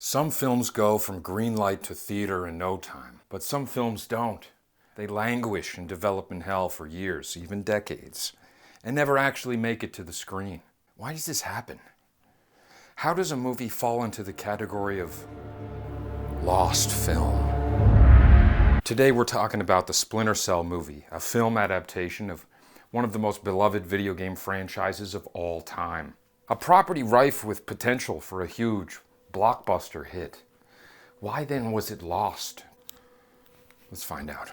Some films go from green light to theater in no time, but some films don't. They languish in development hell for years, even decades, and never actually make it to the screen. Why does this happen? How does a movie fall into the category of lost film? Today we're talking about the Splinter Cell movie, a film adaptation of one of the most beloved video game franchises of all time. A property rife with potential for a huge blockbuster hit. Why then was it lost? Let's find out.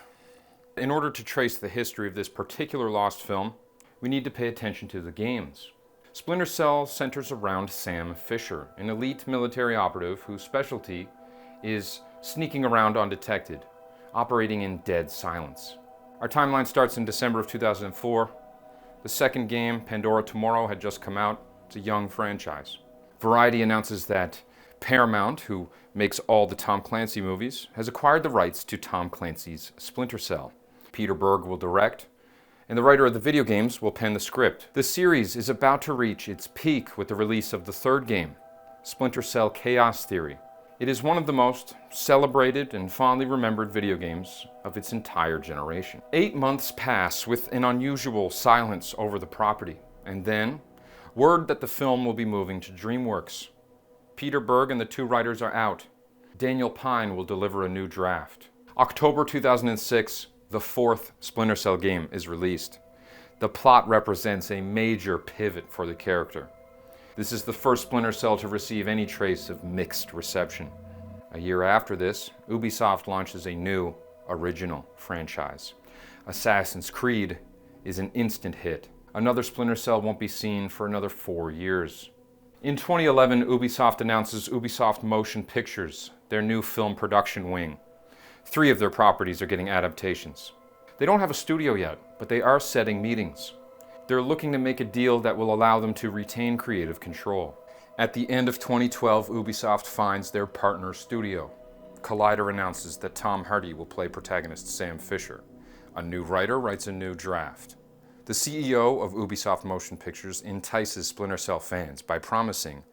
In order to trace the history of this particular lost film, we need to pay attention to the games. Splinter Cell centers around Sam Fisher, an elite military operative whose specialty is sneaking around undetected, operating in dead silence. Our timeline starts in December of 2004. The second game, Pandora Tomorrow, had just come out. It's a young franchise. Variety announces that Paramount, who makes all the Tom Clancy movies, has acquired the rights to Tom Clancy's Splinter Cell. Peter Berg will direct, and the writer of the video games will pen the script. The series is about to reach its peak with the release of the third game, Splinter Cell Chaos Theory. It is one of the most celebrated and fondly remembered video games of its entire generation. 8 months pass with an unusual silence over the property, and then word that the film will be moving to DreamWorks. Peter Berg and the two writers are out. Daniel Pine will deliver a new draft. October 2006, the fourth Splinter Cell game is released. The plot represents a major pivot for the character. This is the first Splinter Cell to receive any trace of mixed reception. A year after this, Ubisoft launches a new, original franchise. Assassin's Creed is an instant hit. Another Splinter Cell won't be seen for another 4 years. In 2011, Ubisoft announces Ubisoft Motion Pictures, their new film production wing. 3 of their properties are getting adaptations. They don't have a studio yet, but they are setting meetings. They're looking to make a deal that will allow them to retain creative control. At the end of 2012, Ubisoft finds their partner studio. Collider announces that Tom Hardy will play protagonist Sam Fisher. A new writer writes a new draft. The CEO of Ubisoft Motion Pictures entices Splinter Cell fans by promising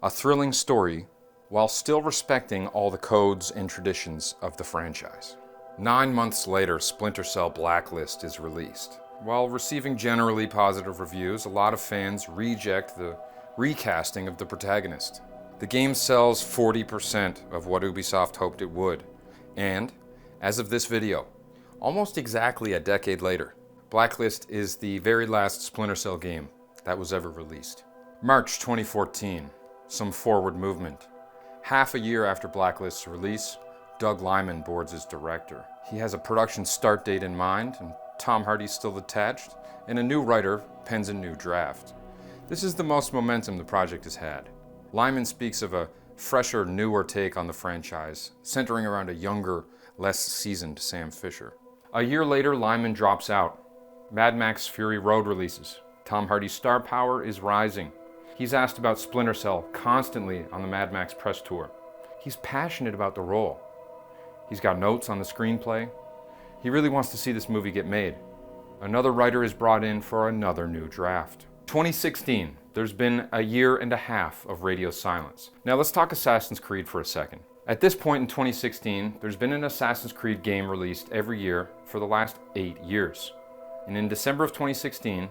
a thrilling story while still respecting all the codes and traditions of the franchise. 9 months later, Splinter Cell Blacklist is released. While receiving generally positive reviews, a lot of fans reject the recasting of the protagonist. The game sells 40% of what Ubisoft hoped it would, and as of this video, almost exactly a decade later, Blacklist is the very last Splinter Cell game that was ever released. March 2014, some forward movement. Half a year after Blacklist's release, Doug Liman boards as director. He has a production start date in mind, and Tom Hardy's still attached, and a new writer pens a new draft. This is the most momentum the project has had. Liman speaks of a fresher, newer take on the franchise, centering around a younger, less seasoned Sam Fisher. A year later, Liman drops out. Mad Max Fury Road releases. Tom Hardy's star power is rising. He's asked about Splinter Cell constantly on the Mad Max press tour. He's passionate about the role. He's got notes on the screenplay. He really wants to see this movie get made. Another writer is brought in for another new draft. 2016, there's been a year and a half of radio silence. Now let's talk Assassin's Creed for a second. At this point in 2016, there's been an Assassin's Creed game released every year for the last 8 years. And in December of 2016,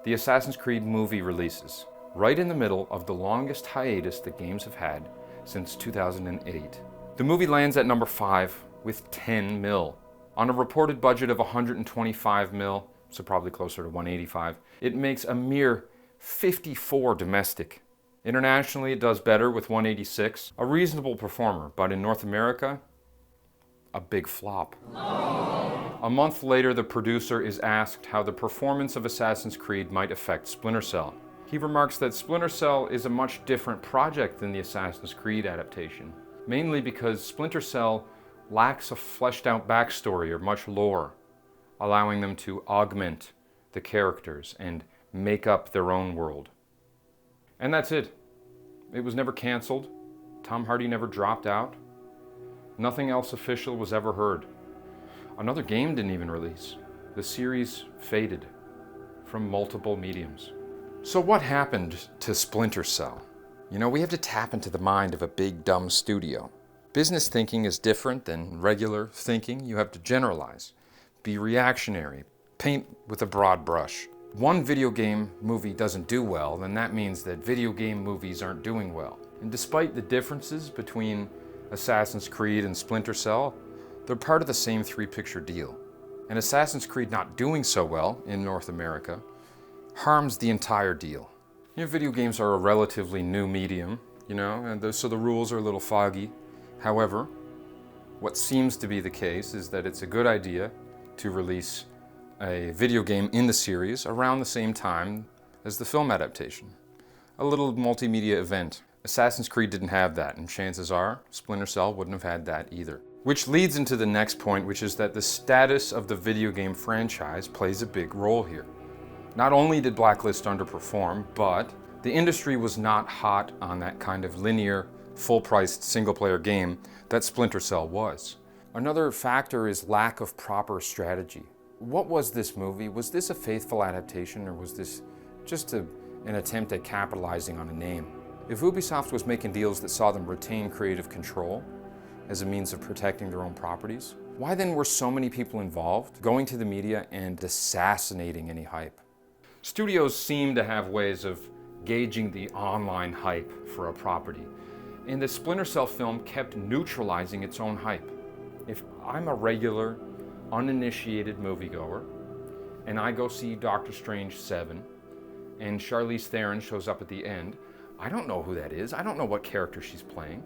the Assassin's Creed movie releases, right in the middle of the longest hiatus the games have had since 2008. The movie lands at number 5 with 10 mil. On a reported budget of 125 mil, so probably closer to 185, it makes a mere 54 domestic. Internationally, it does better with 186, a reasonable performer, but in North America, a big flop. A month later, the producer is asked how the performance of Assassin's Creed might affect Splinter Cell. He remarks that Splinter Cell is a much different project than the Assassin's Creed adaptation, mainly because Splinter Cell lacks a fleshed out backstory or much lore, allowing them to augment the characters and make up their own world. And that's it. It was never canceled. Tom Hardy never dropped out. Nothing else official was ever heard. Another game didn't even release. The series faded from multiple mediums. So what happened to Splinter Cell? You know, we have to tap into the mind of a big, dumb studio. Business thinking is different than regular thinking. You have to generalize, be reactionary, paint with a broad brush. One video game movie doesn't do well, then that means that video game movies aren't doing well. And despite the differences between Assassin's Creed and Splinter Cell, they're part of the same three-picture deal. And Assassin's Creed not doing so well in North America harms the entire deal. You know, video games are a relatively new medium, you know, and so the rules are a little foggy. However, what seems to be the case is that it's a good idea to release a video game in the series around the same time as the film adaptation. A little multimedia event. Assassin's Creed didn't have that, and chances are Splinter Cell wouldn't have had that either. Which leads into the next point, which is that the status of the video game franchise plays a big role here. Not only did Blacklist underperform, but the industry was not hot on that kind of linear, full-priced single-player game that Splinter Cell was. Another factor is lack of proper strategy. What was this movie? Was this a faithful adaptation, or was this just an attempt at capitalizing on a name? If Ubisoft was making deals that saw them retain creative control as a means of protecting their own properties, why then were so many people involved going to the media and assassinating any hype? Studios seem to have ways of gauging the online hype for a property, and the Splinter Cell film kept neutralizing its own hype. If I'm a regular, uninitiated moviegoer, and I go see Doctor Strange 7, and Charlize Theron shows up at the end, I don't know who that is. I don't know what character she's playing.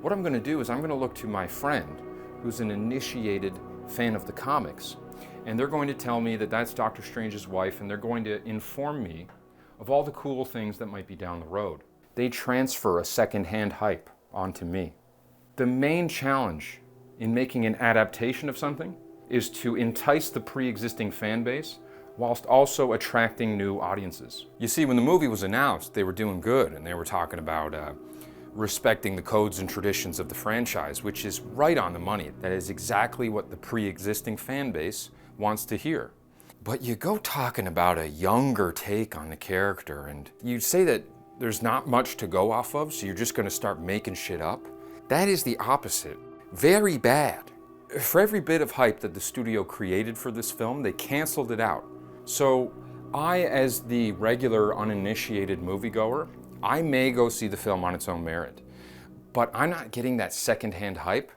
What I'm going to do is I'm going to look to my friend, who's an initiated fan of the comics, and they're going to tell me that that's Doctor Strange's wife, and they're going to inform me of all the cool things that might be down the road. They transfer a second-hand hype onto me. The main challenge in making an adaptation of something is to entice the pre-existing fan base whilst also attracting new audiences. You see, when the movie was announced, they were doing good, and they were talking about respecting the codes and traditions of the franchise, which is right on the money. That is exactly what the pre-existing fan base wants to hear. But you go talking about a younger take on the character, and you say that there's not much to go off of, so you're just going to start making shit up. That is the opposite. Very bad. For every bit of hype that the studio created for this film, they canceled it out. So I, as the regular uninitiated moviegoer, I may go see the film on its own merit, but I'm not getting that secondhand hype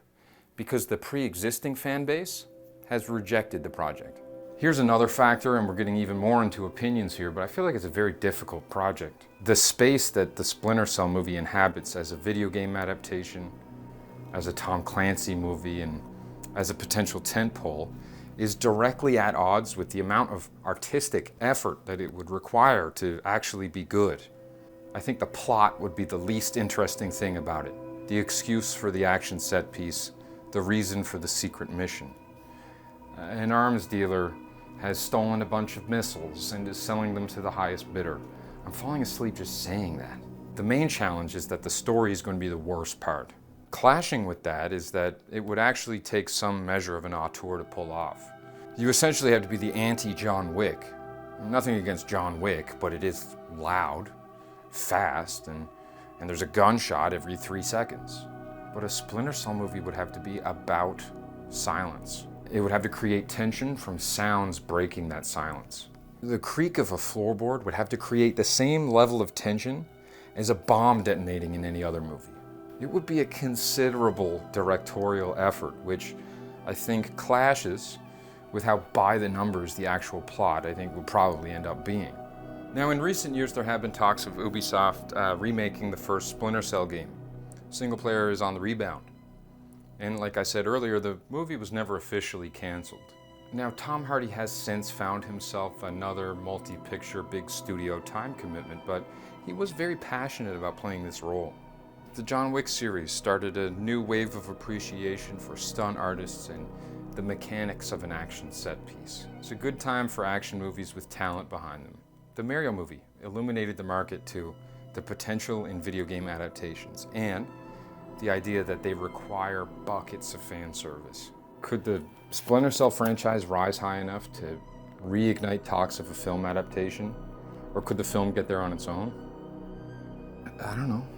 because the pre-existing fan base has rejected the project. Here's another factor, and we're getting even more into opinions here, but I feel like it's a very difficult project. The space that the Splinter Cell movie inhabits as a video game adaptation, as a Tom Clancy movie, and as a potential tentpole is directly at odds with the amount of artistic effort that it would require to actually be good. I think the plot would be the least interesting thing about it. The excuse for the action set piece, the reason for the secret mission. An arms dealer has stolen a bunch of missiles and is selling them to the highest bidder. I'm falling asleep just saying that. The main challenge is that the story is going to be the worst part. Clashing with that is that it would actually take some measure of an auteur to pull off. You essentially have to be the anti-John Wick. Nothing against John Wick, but it is loud, fast, and there's a gunshot every 3 seconds. But a Splinter Cell movie would have to be about silence. It would have to create tension from sounds breaking that silence. The creak of a floorboard would have to create the same level of tension as a bomb detonating in any other movie. It would be a considerable directorial effort, which I think clashes with how by the numbers the actual plot I think would probably end up being. Now, in recent years there have been talks of Ubisoft remaking the first Splinter Cell game. Single player is on the rebound. And like I said earlier, the movie was never officially canceled. Now, Tom Hardy has since found himself another multi-picture big studio time commitment, but he was very passionate about playing this role. The John Wick series started a new wave of appreciation for stunt artists and the mechanics of an action set piece. It's a good time for action movies with talent behind them. The Mario movie illuminated the market to the potential in video game adaptations and the idea that they require buckets of fan service. Could the Splinter Cell franchise rise high enough to reignite talks of a film adaptation? Or could the film get there on its own? I don't know.